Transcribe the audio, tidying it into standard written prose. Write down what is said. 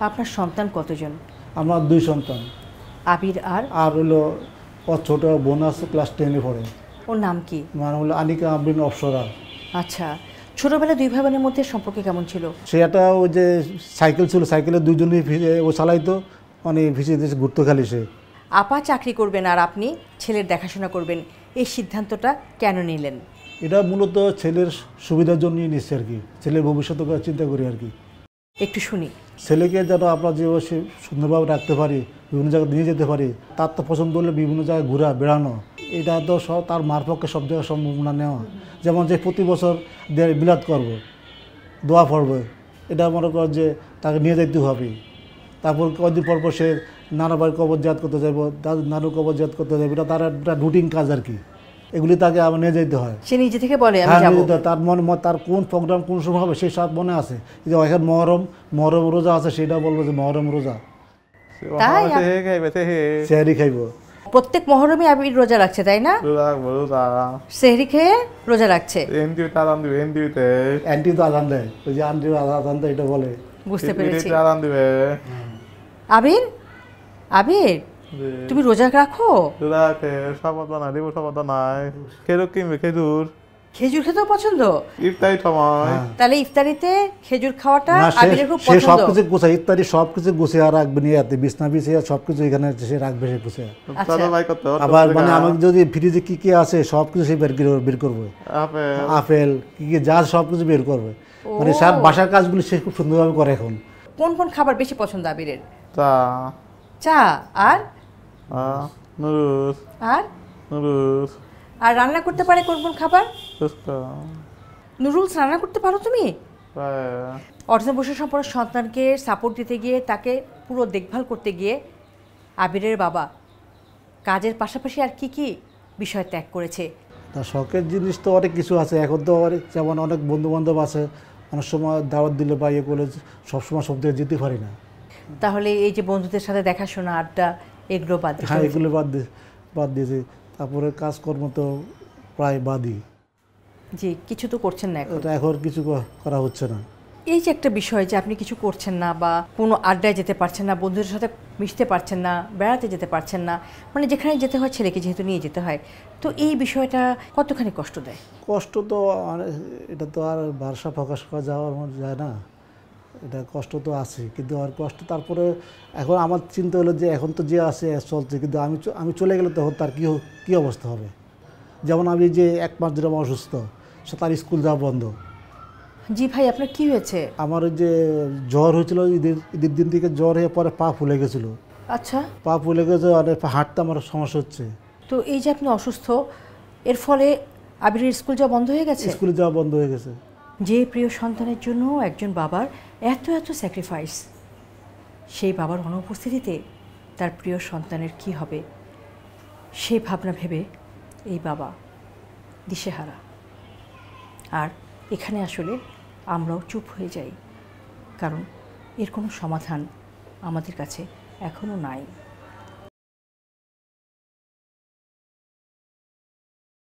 আপনার সন্তান কতজন? আমার 2 সন্তান। আবির আর হলো ওর ছোট বোন আছে, ক্লাস 10-এ পড়ে। ওর নাম কি? মানে হলো আনিকা আবরিন অপসরা। আচ্ছা, ছোটবেলায় 2 ভাই বোনের মধ্যে সম্পর্ক কেমন ছিল? সে একটা ওই যে সাইকেল ছিল, সাইকেলে দুজনেই ও চালাইতো, মানে ভিজে ঘুরতো খালি সে। আপা চাকরি করবেন আর আপনি ছেলের দেখাশোনা করবেন, এই সিদ্ধান্তটা কেন নিলেন? এটা মূলত ছেলের সুবিধার জন্যই নিচ্ছে আর কি, ছেলের ভবিষ্যৎ চিন্তা করি আর কি। একটু শুনি। ছেলেকে যেন আমরা যে সুন্দরভাবে রাখতে পারি, বিভিন্ন জায়গায় নিয়ে যেতে পারি, তার তো পছন্দ হলে বিভিন্ন জায়গায় ঘোরা বেড়ানো, এটা তো সব তার মার পক্ষে সব জায়গায় সম্ভব না নেওয়া। যেমন যে প্রতি বছর বিলাত করব, দোয়া পড়বে, এটা মনে কর যে তাকে নিয়ে যেতে হবে। তারপর কয়েকদিন পর পর সে নানা বাড়ির কবর জাত করতে যাবো, নানুর কবর জাত করতে যাবো, এটা তার একটা রুটিন কাজ আর কি। এগুলি তাকে আবার নিয়ে যেতে হয়। সে নিজে থেকে বলে আমি হ্যাঁ, যাব। তার তার কোন প্রোগ্রাম কোন সময় হবে সেই সব মনে আছে। যে এখন মহরম রোজা আছে, সেটা বলবো যে মহরম রোজা, তাই সেহরি খাইব। প্রত্যেক মহরমে আবির রোজা রাখছে, তাই না? সেহরি খেয়ে রোজা রাখছে। অ্যান্টি তো আজান দেয়, ওই যে আন্টি আজান দেয়, এটা বলে। বুঝতে পেরেছি। আবির, আবির তুমি রোজা রাখো? খেজুর খেতেও পছন্দ? তাহলে ইফতারিতে খেজুর খাওয়াটা আবিরের খুব পছন্দ। সবকিছু গুছায়, ইফতারি সবকিছু গুছিয়ে আর রাখবে নিয়ে বিছনা বিছিয়ে সবকিছু এখানে সে রাখবে, সে গুছিয়ে। আবার মানে আমাকে যদি ফ্রিজে কি কি আছে সবকিছু সে বের করবে, আপেল কি কি যা সবকিছু বের করবে। মানে সব বাসার কাজগুলো সে খুব সুন্দরভাবে করে। এখন কোন কোন খাবার বেশি পছন্দ আবিরের? চা আর আর আর রান্না করতে পারে কোন কোন খাবার? নুডলস রান্না করতে পারো তুমি? অর্থ বসু সম্পন্ন সন্তানকে সাপোর্ট দিতে গিয়ে, তাকে পুরো দেখভাল করতে গিয়ে আবিরের বাবা কাজের পাশাপাশি আর কি কি বিষয় ত্যাগ করেছে? তা শখের জিনিস তো অনেক কিছু আছে। এখন তো যেমন অনেক বন্ধু বান্ধব আছে, অনেক সময় দাওয়াত দিলে বা ইয়ে করলে সবসময় সব দিকে যেতে পারি না। তাহলে এই যে বন্ধুদের সাথে দেখাশোনা, আড্ডা, এগুলো বাদ? হ্যাঁ, এগুলো বাদ দিয়েছি। তারপরে কাজকর্ম তো প্রায় বাদই। জি, কিছু তো করছেন না এখন? এখন কিছু করা হচ্ছে না। এই যে একটা বিষয় যে আপনি কিছু করছেন না, বা কোনো আড্ডায় যেতে পারছেন না, বন্ধুদের সাথে মিশতে পারছেন না, বেড়াতে যেতে পারছেন না, মানে যেখানে যেতে হয় ছেলেকে যেহেতু নিয়ে যেতে হয়, তো এই বিষয়টা কতখানি কষ্ট দেয়? কষ্ট তো এটা তো আর ভাষা প্রকাশ করা যায় না। এটা কষ্ট তো আছে, কিন্তু আর কষ্ট তারপরে এখন আমার চিন্তা হলো যে এখন তো যে আছে চলছে, কিন্তু আমি চলে গেলে তখন তার কী অবস্থা হবে। যেমন আমি যে 1 মাস ধরে আমার অসুস্থ, সে তার স্কুল যাওয়া বন্ধ। জি ভাই, আপনার কি হয়েছে? আমার ওই যে জ্বর হয়েছিল, ঈদের দিন থেকে জ্বর হয়ে পরে পা ফুলে গেছিলো। আচ্ছা, পা ফুলে গেছে, আর হাঁটতে আমার সমস্যা হচ্ছে। তো এই যে আপনি অসুস্থ, এর ফলে আবিরের স্কুল যাওয়া বন্ধ হয়ে গেছে? স্কুলে যাওয়া বন্ধ হয়ে গেছে। যে প্রিয় সন্তানের জন্য একজন বাবার এত এত স্যাক্রিফাইস, সেই বাবার অনুপস্থিতিতে তার প্রিয় সন্তানের কি হবে, সেই ভাবনা ভেবে এই বাবা দিশেহারা। আর এখানে আসলে আমরাও চুপ হয়ে যাই, কারণ এর কোনো সমাধান আমাদের কাছে এখনও নাই।